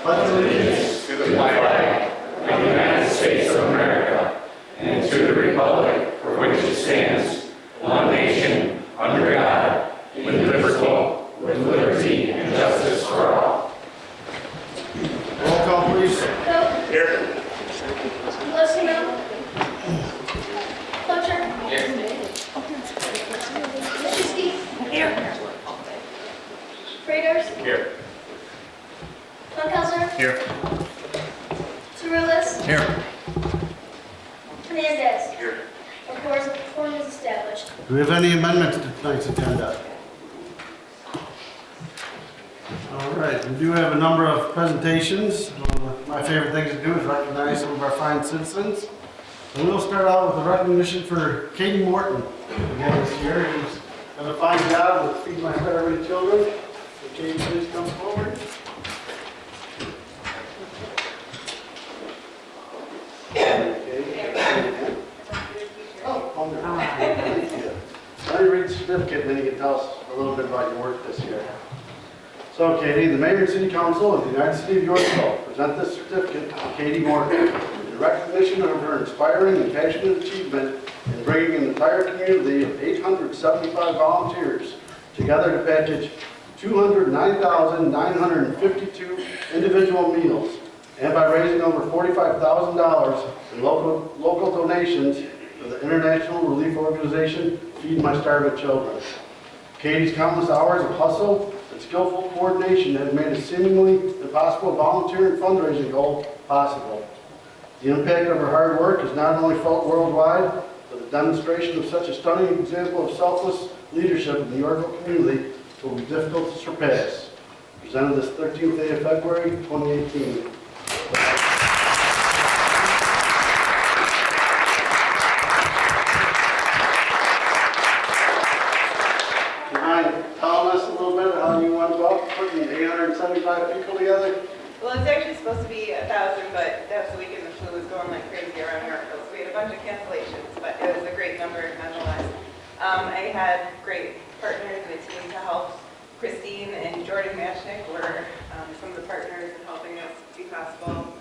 pledge allegiance to the flag of the United States of America and to the republic for which it stands, one nation, under God, with liberty and justice for all. Roll call, please. Bill? Here. Lucino? Fletcher? Here. Machuski? Here. Freitas? Here. Funkhauser? Here. Cirulis? Here. Hernandez? Here. A quorum is established. Do we have any amendments to tonight's agenda? All right, we do have a number of presentations. My favorite thing to do is recognize some of our fine citizens. And we'll start out with a recognition for Katie Morton again this year, who's done a fine job with Feed My Priority Children. So Katie, please come forward. Oh, wonderful. Thank you. Let me read the certificate, and then you can tell us a little bit about your work this year. So, Katie, the Mayor and City Council of the United City of Yorkville present this certificate to Katie Morton in recognition of her inspiring and passionate achievement in bringing an entire community of 875 volunteers together to package 209,952 individual meals, and by raising over $45,000 in local donations for the international relief organization Feed My Starving Children. Katie's countless hours of hustle and skillful coordination have made a seemingly impossible volunteer and fundraising goal possible. The impact of her hard work is not only felt worldwide, but the demonstration of such a stunning example of selfless leadership in the Yorkville community will be difficult to surpass. Presented this 13th day of February, 2018. Putting 875 people together? Well, it's actually supposed to be 1,000, but that's the weekend the flu was going like crazy around Yorkville, so we had a bunch of cancellations, but it was a great number nonetheless. I had great partners in the team to help. Christine and Jordan Matchnick were some of the partners in helping us be possible.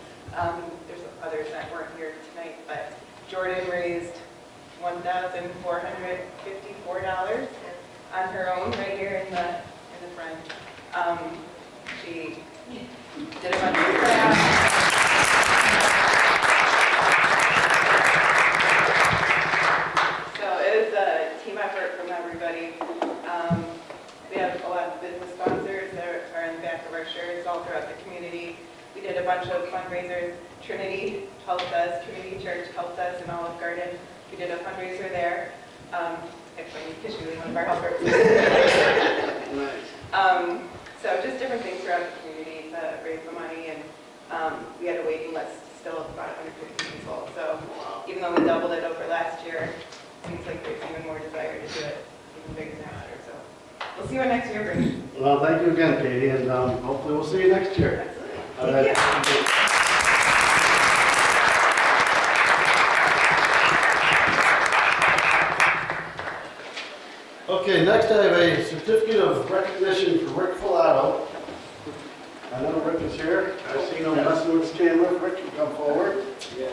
There's others that weren't here tonight, but Jordan raised $1,454 on her own right here in the front. She did a bunch of crafts. So it was a team effort from everybody. We have a lot of business sponsors that are in the back of our shirts all throughout the community. We did a bunch of fundraisers. Trinity helped us, Community Church helped us in Olive Garden. We did a fundraiser there. Actually, because she was one of our helpers. Nice. So just different things throughout the community to raise the money, and we had a waiting list still of about 150 people. So even though we doubled it over last year, it seems like there's even more desire to do it even bigger than last year. So we'll see what next year brings. Well, thank you again, Katie, and hopefully we'll see you next year. Absolutely. Thank you. Okay, next I have a certificate of recognition for Rick Filato. I know Rick is here. I see him messing with his camera. Rick, you come forward. You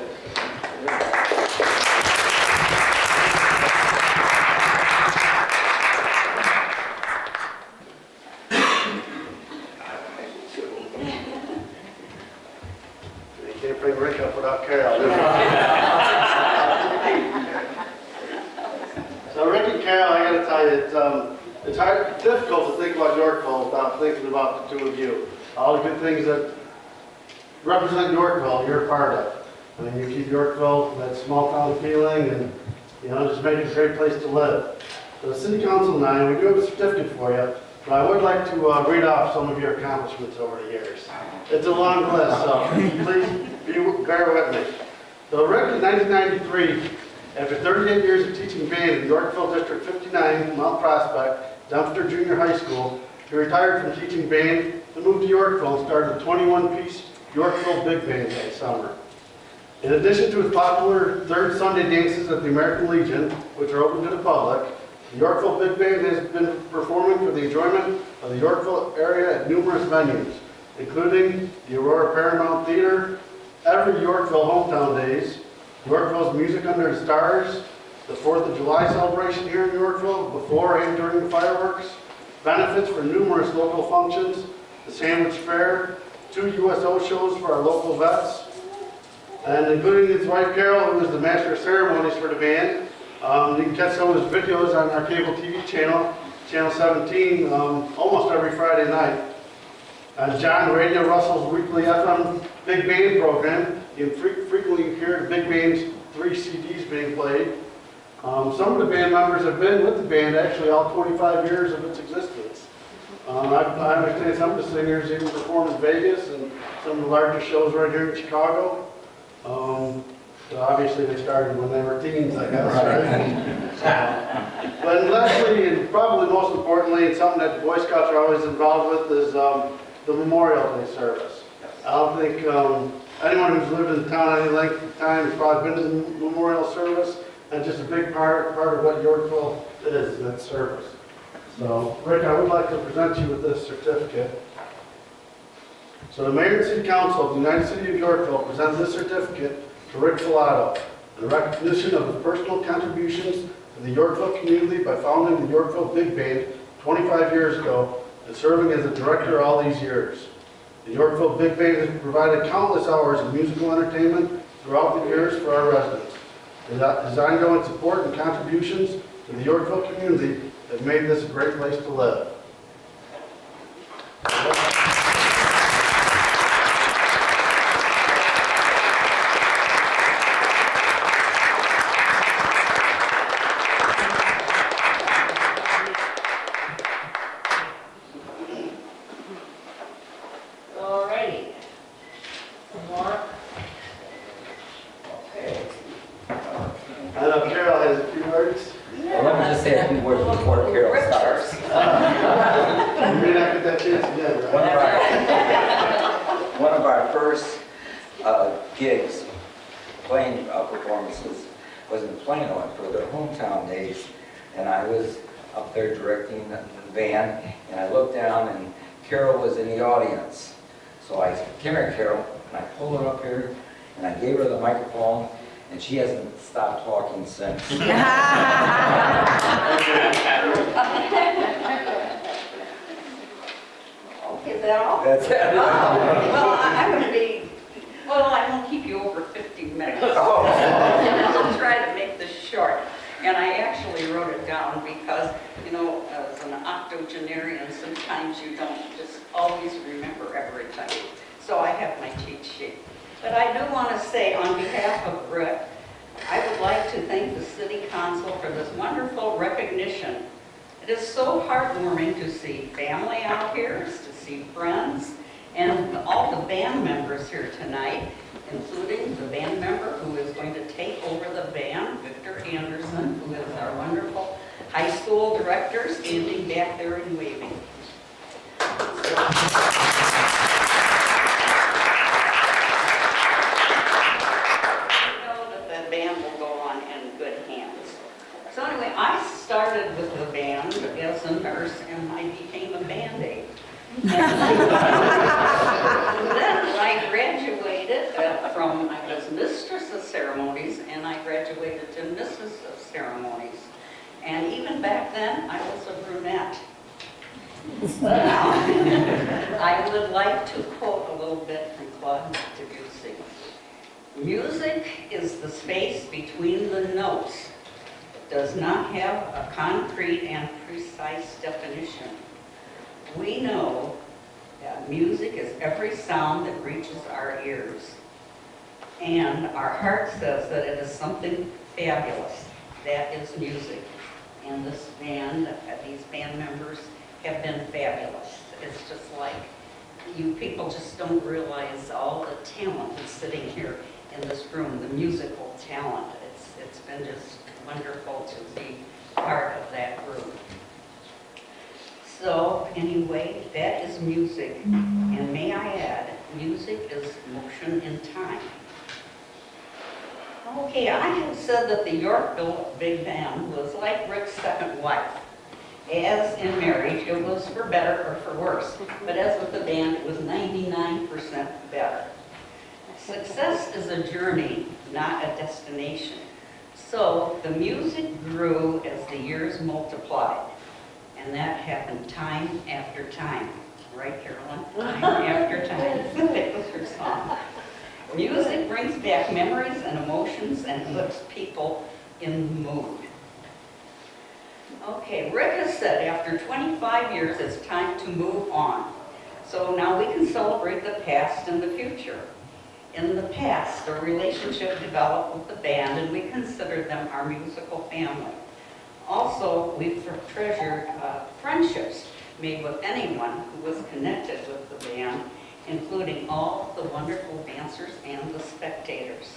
can't bring Rick up without Carol. So Rick and Carol, I got to tell you, it's difficult to think about Yorkville without thinking about the two of you. All the good things that represent Yorkville, you're a part of. I mean, you keep Yorkville that small town feeling, and just make it a great place to live. So the City Council and I, we do have a certificate for you, but I would like to read off some of your accomplishments over the years. It's a long list, so please bear with me. So Rick, in 1993. After 38 years of teaching band at Yorkville District 59, Mount Prospect, Dempster Junior High School, he retired from teaching band to move to Yorkville and started a 21-piece Yorkville Big Band that summer. In addition to his popular third Sunday dances at the American Legion, which are open to the public, the Yorkville Big Band has been performing for the enjoyment of the Yorkville area at numerous venues, including the Aurora Paramount Theater, every Yorkville Hometown Days, Yorkville's Music Under the Stars, the 4th of July celebration here in Yorkville, before and during the fireworks, benefits for numerous local functions, the Sandwich Fair, 2 USO shows for our local vets, and including his wife Carol, who is the master of ceremonies for the band. You can catch some of his videos on our cable TV channel, Channel 17, almost every Friday night. John Radio Russell's weekly FM Big Band program. You can frequently hear the Big Band's 3 CDs being played. Some of the band members have been with the band actually all 25 years of its existence. I understand some of the singers even perform in Vegas and some of the larger shows right here in Chicago. So obviously they started when they were teens, I guess, right? But lastly, and probably most importantly, and something that the Boy Scouts are always involved with, is the Memorial Day service. I don't think anyone who's lived in the town any length of time has probably been to the memorial service, and just a big part of what Yorkville is, that service. So, Rick, I would like to present you with this certificate. So the Mayor and City Council of the United City of Yorkville presents this certificate to Rick Filato in recognition of his personal contributions to the Yorkville community by founding the Yorkville Big Band 25 years ago and serving as a director all these years. The Yorkville Big Band has provided countless hours of musical entertainment throughout the years for our residents. His ongoing support and contributions to the Yorkville community have made this a great place to live. I know Carol has a few words. Well, let me just say a few words before Carol starts. You may not get that chance again, right? One of our first gigs, playing performances, was in Plano for their hometown days, and I was up there directing the band, and I looked down, and Carol was in the audience. So I said, "Come here, Carol," and I pulled her up here, and I gave her the microphone, and she hasn't stopped talking since. Okay, is that all? That's it. Well, I'm going to be, well, I won't keep you over 50 minutes. Oh. I'll try to make this short. And I actually wrote it down because, you know, as an octogenarian, sometimes you don't just always remember everything. So I have my cheat sheet. But I do want to say, on behalf of Rick, I would like to thank the City Council for this wonderful recognition. It is so heartwarming to see family out here, to see friends, and all the band members here tonight, including the band member who is going to take over the band, Victor Anderson, who is our wonderful high school director, standing back there and waving. So anyway, I started with the band as a nurse, and I became a Band-Aid. And then I graduated from, I was Mistress of Ceremonies, and I graduated to Mrs. of Ceremonies. And even back then, I was a brunette. Now, I would like to quote a little bit from Claude Debussy. Music is the space between the notes. Does not have a concrete and precise definition. We know that music is every sound that reaches our ears. And our heart says that it is something fabulous. That is music. And this band, these band members have been fabulous. It's just like, you people just don't realize all the talent that's sitting here in this room, the musical talent. It's been just wonderful to be part of that group. So anyway, that is music. And may I add, music is motion in time. Okay, I have said that the Yorkville Big Band was like Rick's second wife. As in marriage, it was for better or for worse, but as with the band, it was 99% better. Success is a journey, not a destination. So the music grew as the years multiplied, and that happened time after time. Right, Carolyn? Time after time. That was her song. Music brings back memories and emotions and puts people in the mood. Okay, Rick has said after 25 years it's time to move on. So now we can celebrate the past and the future. In the past, a relationship developed with the band and we considered them our musical family. Also, we've treasured friendships made with anyone who was connected with the band, including all the wonderful dancers and the spectators.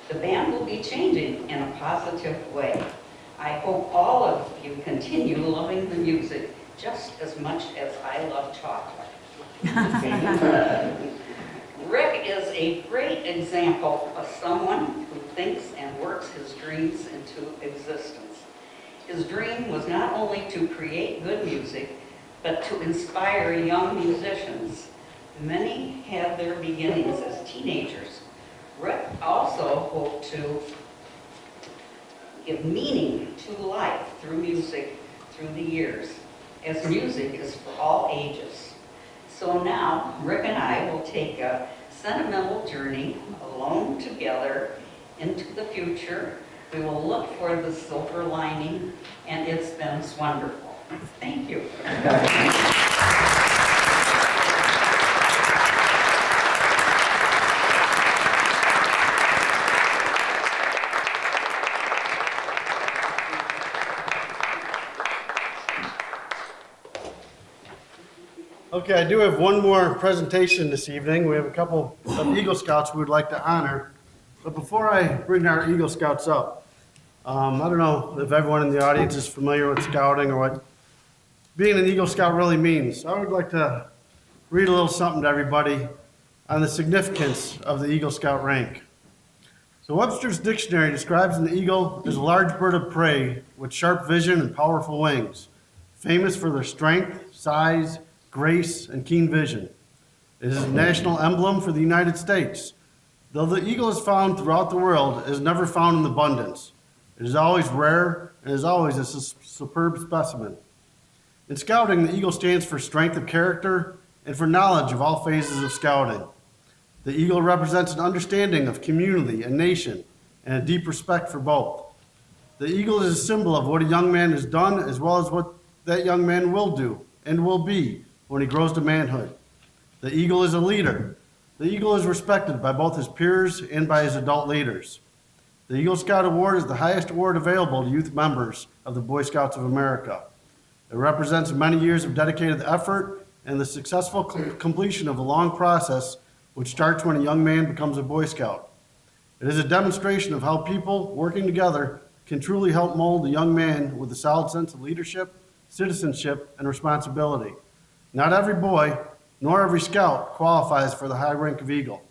The band will be changing in a positive way. I hope all of you continue loving the music just as much as I love chocolate. Rick is a great example of someone who thinks and works his dreams into existence. His dream was not only to create good music, but to inspire young musicians. Many had their beginnings as teenagers. Rick also hoped to give meaning to life through music through the years, as music is for all ages. So now, Rick and I will take a sentimental journey alone together into the future. We will look for the silver lining, and it's been wonderful. Thank you. Okay, I do have one more presentation this evening. We have a couple of Eagle Scouts we would like to honor. But before I bring our Eagle Scouts up, I don't know if everyone in the audience is familiar with scouting or what being an Eagle Scout really means. I would like to read a little something to everybody on the significance of the Eagle Scout rank. So Webster's Dictionary describes an eagle as a large bird of prey with sharp vision and powerful wings, famous for their strength, size, grace, and keen vision. It is a national emblem for the United States. Though the eagle is found throughout the world, it is never found in abundance. It is always rare and is always a superb specimen. In scouting, the eagle stands for strength of character and for knowledge of all phases of scouting. The eagle represents an understanding of community and nation and a deep respect for both. The eagle is a symbol of what a young man has done as well as what that young man will do and will be when he grows to manhood. The eagle is a leader. The eagle is respected by both his peers and by his adult leaders. The Eagle Scout Award is the highest award available to youth members of the Boy Scouts of America. It represents many years of dedicated effort and the successful completion of a long process which starts when a young man becomes a Boy Scout. It is a demonstration of how people working together can truly help mold a young man with a solid sense of leadership, citizenship, and responsibility. Not every boy, nor every scout qualifies for the high rank of Eagle.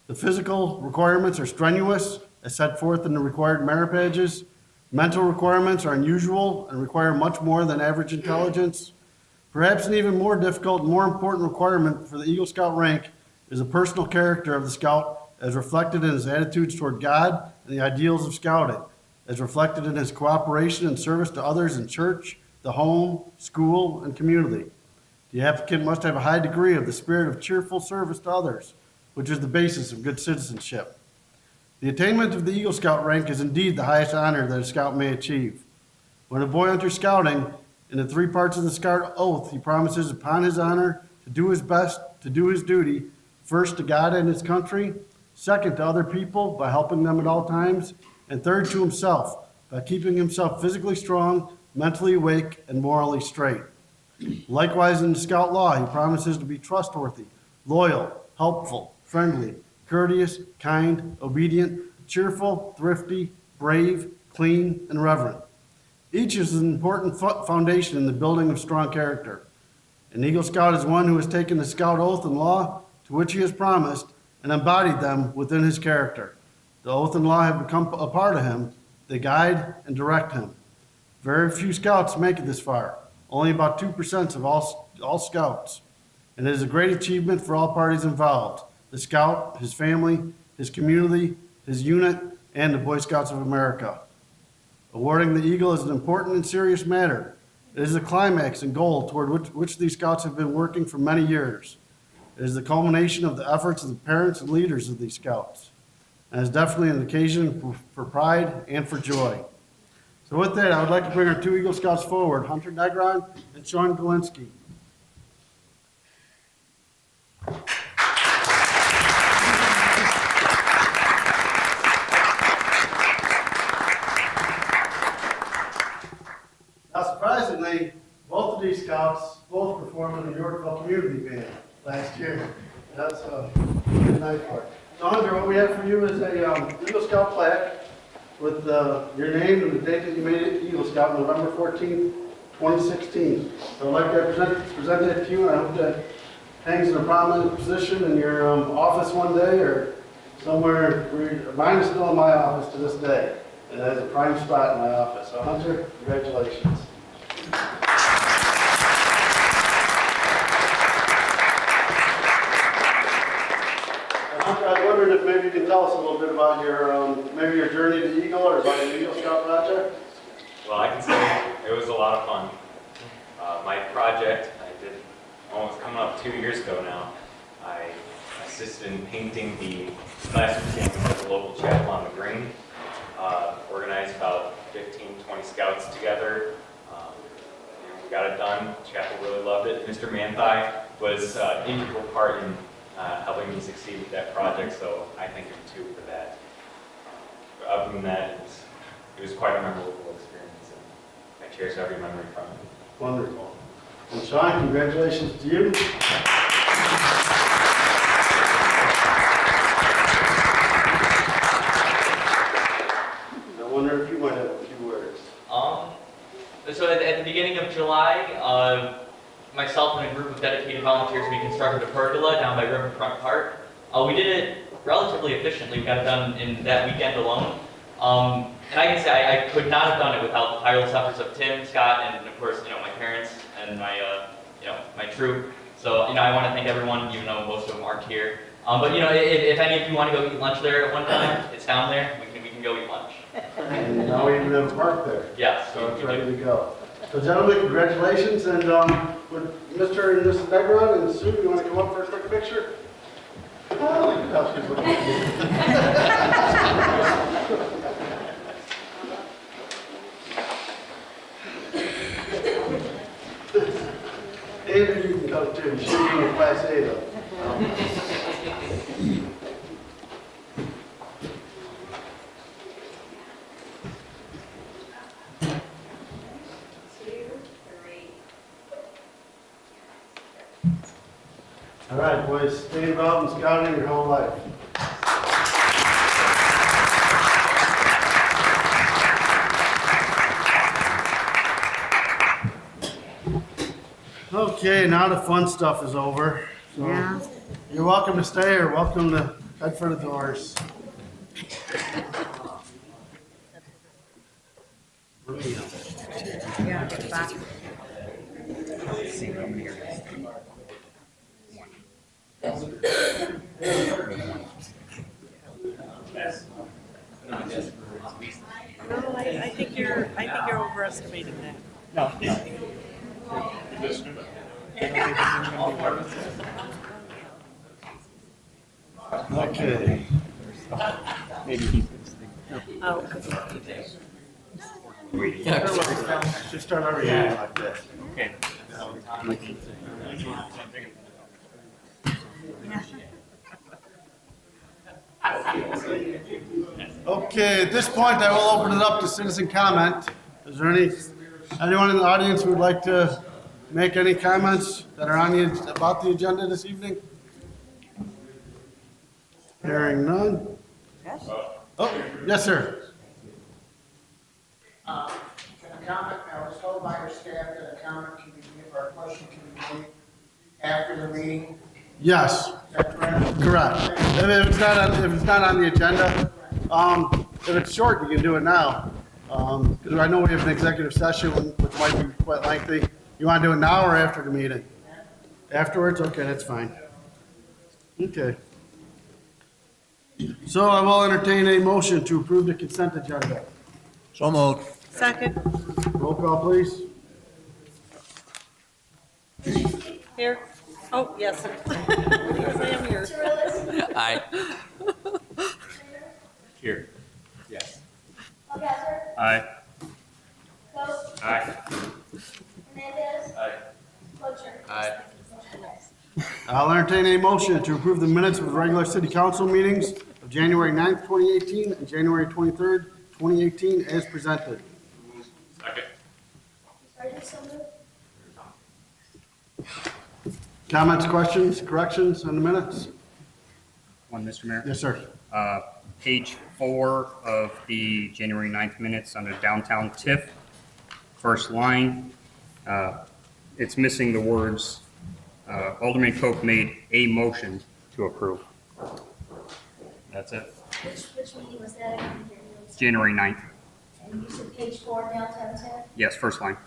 The physical requirements are strenuous, as set forth in the required merit badges. Mental requirements are unusual and require much more than average intelligence. Perhaps an even more difficult and more important requirement for the Eagle Scout rank is the personal character of the scout as reflected in his attitudes toward God and the ideals of scouting, as reflected in his cooperation and service to others in church, the home, school, and community. The applicant must have a high degree of the spirit of cheerful service to others, which is the basis of good citizenship. The attainment of the Eagle Scout rank is indeed the highest honor that a scout may achieve. When a boy enters scouting, in the 3 parts of the scout oath, he promises upon his honor to do his best to do his duty, first to God and his country, second to other people by helping them at all times, and third to himself by keeping himself physically strong, mentally awake, and morally straight. Likewise, in the scout law, he promises to be trustworthy, loyal, helpful, friendly, courteous, kind, obedient, cheerful, thrifty, brave, clean, and reverent. Each is an important foundation in the building of strong character. An Eagle Scout is one who has taken the scout oath and law to which he has promised and embodied them within his character. The oath and law have become a part of him. They guide and direct him. Very few scouts make it this far, only about 2% of all scouts. And it is a great achievement for all parties involved, the scout, his family, his community, his unit, and the Boy Scouts of America. Awarding the Eagle is an important and serious matter. It is a climax and goal toward which these scouts have been working for many years. It is the culmination of the efforts of the parents and leaders of these scouts, and is definitely an occasion for pride and for joy. So with that, I would like to bring our two Eagle Scouts forward, Hunter Negron and Sean Galinsky. Now surprisingly, both of these scouts both performed in the Yorkville Community Band last year. That's a good night for it. So Hunter, what we have for you is a Eagle Scout plaque with your name and the date that you made it Eagle Scout, November 14th, 2016. So I'd like to present that to you, and I hope that hangs in a prominent position in your office one day or somewhere. Mine is still in my office to this day, and it has a prime spot in my office. So Hunter, congratulations. Hunter, I wondered if maybe you could tell us a little bit about your, maybe your journey to Eagle or about your Eagle Scout project. Well, I can say it was a lot of fun. My project, I did almost coming up 2 years ago now. I assisted in painting the classroom campus at the local chapel on the green. Organized about 15, 20 scouts together. We got it done. Chapel really loved it. Mr. Manthai was an integral part in helping me succeed with that project, so I thank him too for that. Other than that, it was quite a memorable experience, and I cherish every memory from it. Wonderful. And Sean, congratulations to you. I wonder if you might have a few words. So at the beginning of July, myself and a group of dedicated volunteers, we constructed a pergola down by Riverfront Park. We did it relatively efficiently. We got it done in that weekend alone. And I can say I could not have done it without the tireless efforts of Tim, Scott, and of course, my parents and my troop. So, I want to thank everyone, even though most of them aren't here. But if any of you want to go eat lunch there at one time, it's down there. We can go eat lunch. And now we even have a park there. Yes. So it's ready to go. So gentlemen, congratulations, and would Mr. and Mrs. Negron and Sue, you want to come up for a quick picture? Oh, look at how she's looking at you. David, you can come too. You should be in Class A though. All right, boys, stay involved in scouting your whole life. Okay, now the fun stuff is over. So you're welcome to stay or welcome to head for the doors. No, I think you're overestimating that. Okay. Oh, Should start our meeting like this. Okay, at this point, I will open it up to citizen comment. Is there anyone in the audience who would like to make any comments that are about the agenda this evening? Hearing none. yes. Oh, yes, sir. A comment, I was told by your staff that a comment can be made, or a question can be made after the meeting. Yes, Is that correct? correct. If it's not on the agenda, if it's short, you can do it now. Because I know we have an executive session, which might be quite lengthy. You want to do it now or after the meeting? Afterwards? Okay, that's fine. Okay. So I will entertain a motion to approve the consent agenda. So moved. Second. Roll call, please. Here. Oh, yes. Yes, I am here. Cirillis. Aye. Here. Yes. Wackelser. Aye. Coe. Aye. Hernandez. Aye. Butcher. Aye. Motion passed. I'll entertain a motion to approve the minutes of the regular city council meetings of January 9th, 2018 and January 23rd, 2018 as presented. Second. Sergeant so moved. Comments, questions, corrections on the minutes? One, Mr. Mayor. Yes, sir. Page 4 of the January 9th minutes under downtown TIF, first line, it's missing the words, Alderman Koch made a motion to approve. That's it. Which meeting was that? I couldn't hear you. January 9th. And you said page 4 downtown 10, Yes, first line.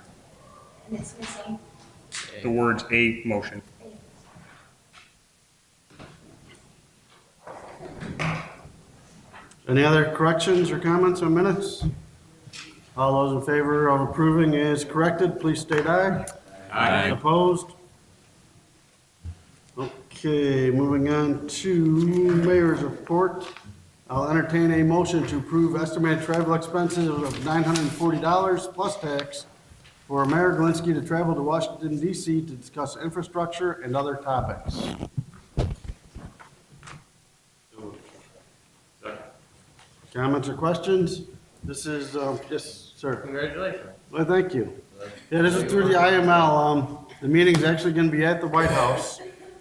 and it's missing. The words a motion. Any other corrections or comments on minutes? All those in favor of approving as corrected, please state aye. Aye. Opposed? Okay, moving on to mayor's report. I'll entertain a motion to approve estimated travel expenses of $940 plus tax for Mayor Galinsky to travel to Washington DC to discuss infrastructure and other topics. Comments or questions? This is, yes, sir. Congratulations. Well, thank you. Yeah, this is through the IML. The meeting's actually going to be at the White House,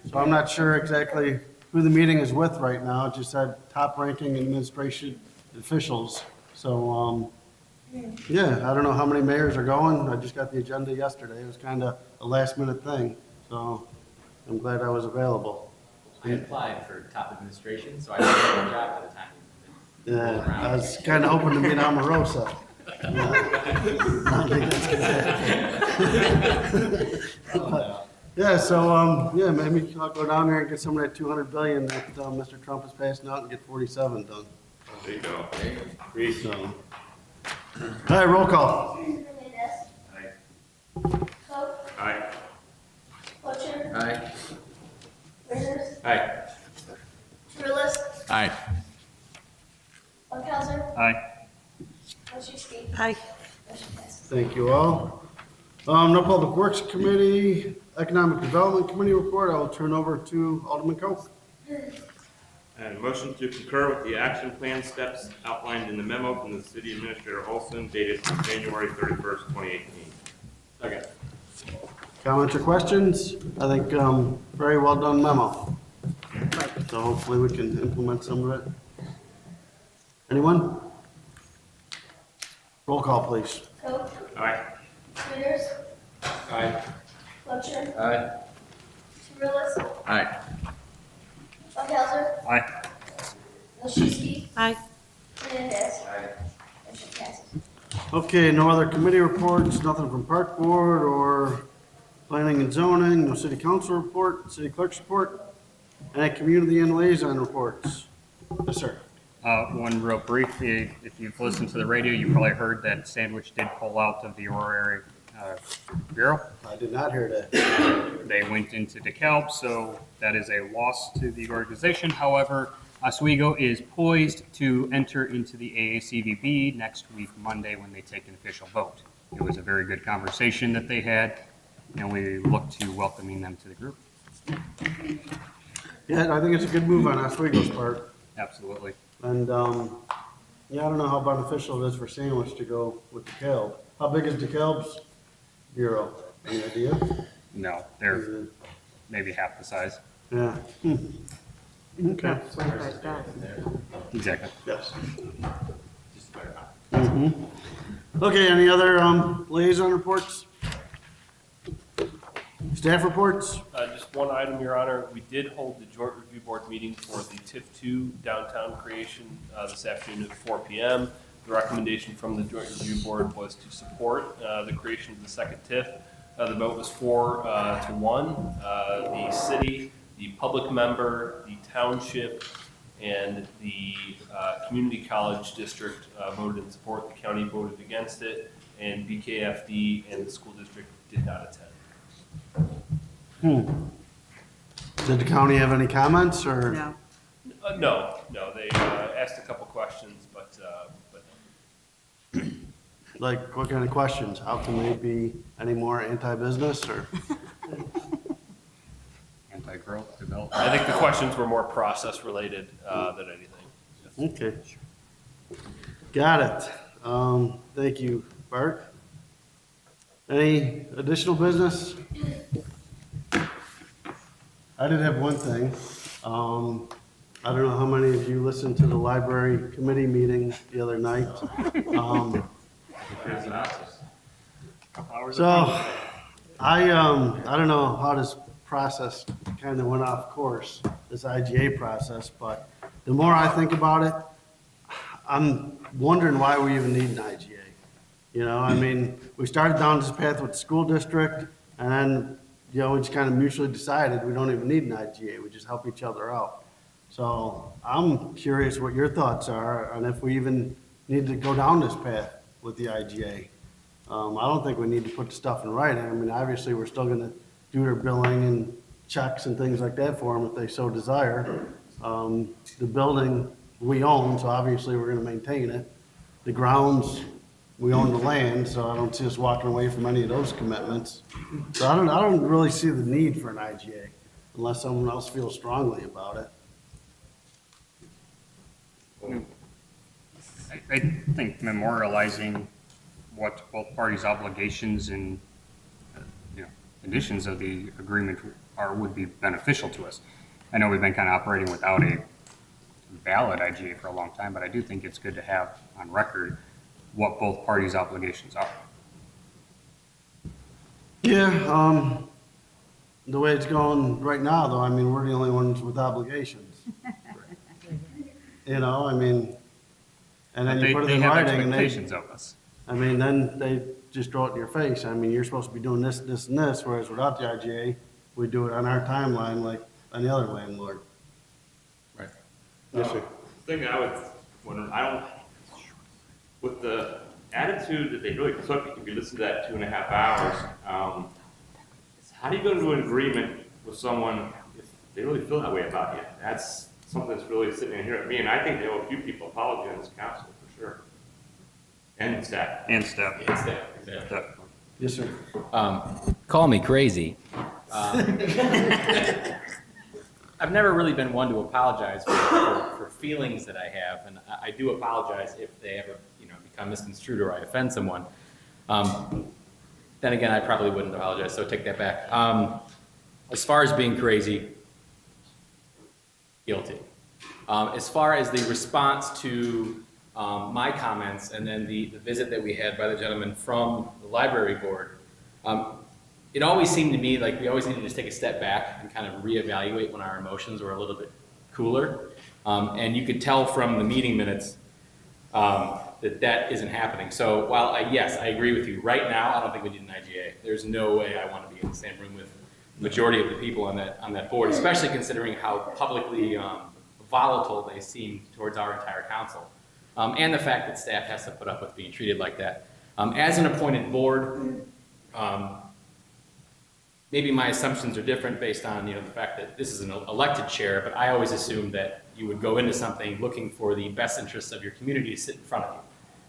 so I'm not sure exactly who the meeting is with right now. It just said top-ranking administration officials. So, yeah, I don't know how many mayors are going. I just got the agenda yesterday. It was kind of a last-minute thing, so I'm glad I was available. I applied for top administration, so I didn't get a job by the time. Yeah, I was kind of hoping to meet Omarosa. I don't think that's gonna happen. Yeah, so, yeah, maybe I'll go down there and get some of that 200 billion that Mr. Trump is passing out and get 47 done. There you go. So, all right, roll call. Hernandez. Aye. Coe. Aye. Butcher. Aye. Winters. Aye. Cirillis. Aye. Wackelser. Aye. Wojcicki. Aye. Motion passed. Thank you all. No Public Works Committee, Economic Development Committee report, I will turn over to Alderman Koch. And motion to concur with the action plan steps outlined in the memo from the city administrator Olson dated January 31st, 2018. Second. Comments or questions? I think, very well done memo. So hopefully we can implement some of it. Anyone? Roll call, please. Coe. Aye. Winters. Aye. Butcher. Aye. Cirillis. Aye. Wackelser. Aye. Wojcicki. Aye. Hernandez. Motion passes. Okay, no other committee reports, nothing from Park Board or Planning and Zoning, no city council report, city clerk's report, and community and liaison reports. Yes, sir. One real brief, if you've listened to the radio, you probably heard that Sandwich did pull out of the Aurora area Bureau. I did not hear that. They went into DeKalb, so that is a loss to the organization. However, Oswego is poised to enter into the AACVB next week, Monday, when they take an official vote. It was a very good conversation that they had, and we look to welcoming them to the group. Yeah, I think it's a good move on Oswego's part. Absolutely. And, yeah, I don't know how beneficial it is for Sandwich to go with DeKalb. How big is DeKalb's bureau? Any idea? No, they're maybe half the size. Yeah. Okay. Exactly. Yes. Just to clarify. Okay, any other liaison reports? Staff reports? Just one item, Your Honor. We did hold the joint review board meeting for the TIF2 downtown creation this afternoon at 4 p.m. The recommendation from the Joint Review Board was to support the creation of the second TIF. The vote was 4-1. The city, the public member, the township, and the community college district voted in support. The county voted against it, and BKFD and the school district did not attend. Did the county have any comments, or? No. No, they asked a couple questions, but Like, what kind of questions? How can they be any more anti-business, or? Anti-growth, development. I think the questions were more process related than anything. Okay. Got it. Thank you, Bart. Any additional business? I did have one thing. I don't know how many of you listened to the library committee meeting the other night. So, I don't know how this process kind of went off course, this IGA process, but the more I think about it, I'm wondering why we even need an IGA. You know, I mean, we started down this path with the school district, and then, you know, we just kind of mutually decided we don't even need an IGA, we just help each other out. So I'm curious what your thoughts are on if we even need to go down this path with the IGA. I don't think we need to put the stuff in writing. I mean, obviously, we're still gonna do their billing and checks and things like that for them if they so desire. The building we own, so obviously we're gonna maintain it. The grounds, we own the land, so I don't see us walking away from any of those commitments. So I don't really see the need for an IGA unless someone else feels strongly about it. I think memorializing what both parties' obligations and conditions of the agreement are would be beneficial to us. I know we've been kind of operating without a valid IGA for a long time, but I do think it's good to have on record what both parties' obligations are. Yeah, the way it's going right now, though, I mean, we're the only ones with obligations. You know, I mean, and then But you put it they in have writing, and expectations of us. I mean, then they just throw it in your face. I mean, you're supposed to be doing this, this, and this, whereas without the IGA, we do it on our timeline like any other landlord. Right. Yes, sir. Thing I would wonder, with the attitude that they really took, if you listen to that 2.5 hours, how do you go into an agreement with someone if they really feel that way about you? That's something that's really sitting in here at me, and I think they owe a few people apology on this council, for sure. And staff. And staff. And staff, exactly. Definitely. Yes, sir. Call me crazy. I've never really been one to apologize for feelings that I have, and I do apologize if they ever, become misconstrued or I offend someone. Then again, I probably wouldn't apologize, so take that back. As far as being crazy, guilty. As far as the response to my comments and then the visit that we had by the gentleman from the library board, it always seemed to me like we always need to just take a step back and kind of reevaluate when our emotions were a little bit cooler. And you could tell from the meeting minutes that isn't happening. So while yes, I agree with you. Right now, I don't think we need an IGA. There's no way I want to be in the same room with the majority of the people on that board, especially considering how publicly volatile they seem towards our entire council. And the fact that staff has to put up with being treated like that. As an appointed board, maybe my assumptions are different based on the fact that this is an elected chair, but I always assumed that you would go into something looking for the best interests of your community to sit in front of you.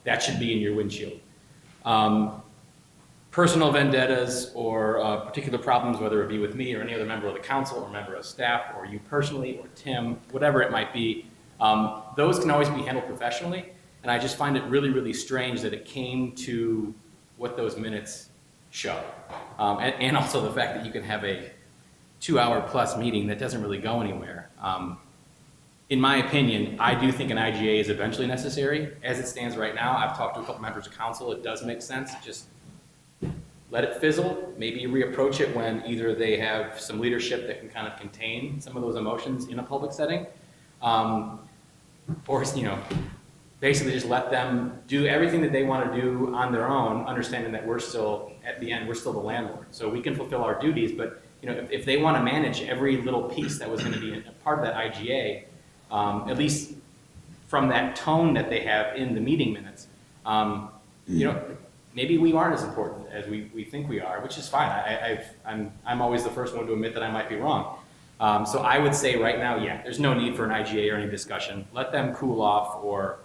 That should be in your windshield. Personal vendettas or particular problems, whether it be with me or any other member of the council or member of staff or you personally or Tim, whatever it might be, those can always be handled professionally. And I just find it really, really strange that it came to what those minutes show. And also the fact that you can have a 2-hour plus meeting that doesn't really go anywhere. In my opinion, I do think an IGA is eventually necessary. As it stands right now, I've talked to a couple members of council, it does make sense. Just let it fizzle, maybe reapproach it when either they have some leadership that can kind of contain some of those emotions in a public setting, or basically just let them do everything that they want to do on their own, understanding that we're still, at the end, we're still the landlord. So we can fulfill our duties, but if they want to manage every little piece that was going to be a part of that IGA, at least from that tone that they have in the meeting minutes, maybe we aren't as important as we think we are, which is fine. I'm always the first one to admit that I might be wrong. So I would say right now, yeah, there's no need for an IGA or any discussion. Let them cool off, or,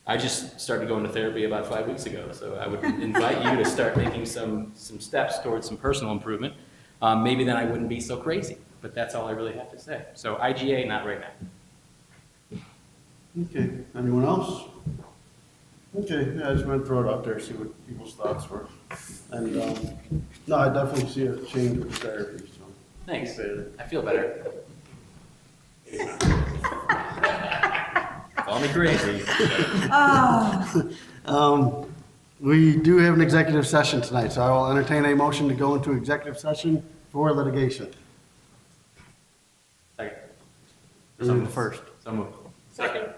I just started going to therapy about 5 weeks ago, so I would invite you to start making some steps towards some personal improvement. Maybe then I wouldn't be so crazy, but that's all I really have to say. So IGA, not right now. Okay, anyone else? Okay, yeah, I just want to throw it out there, see what people's thoughts were. And, no, I definitely see a change with therapy, so. Thanks. Okay. I feel better. Call me crazy. We do have an executive session tonight, so I will entertain a motion to go into executive session for litigation. Second. Who's the first? So moved. Second.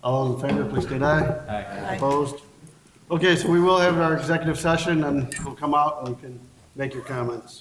All those in favor, please state aye. Aye. Opposed? Okay, so we will have our executive session, and we'll come out and you can make your comments.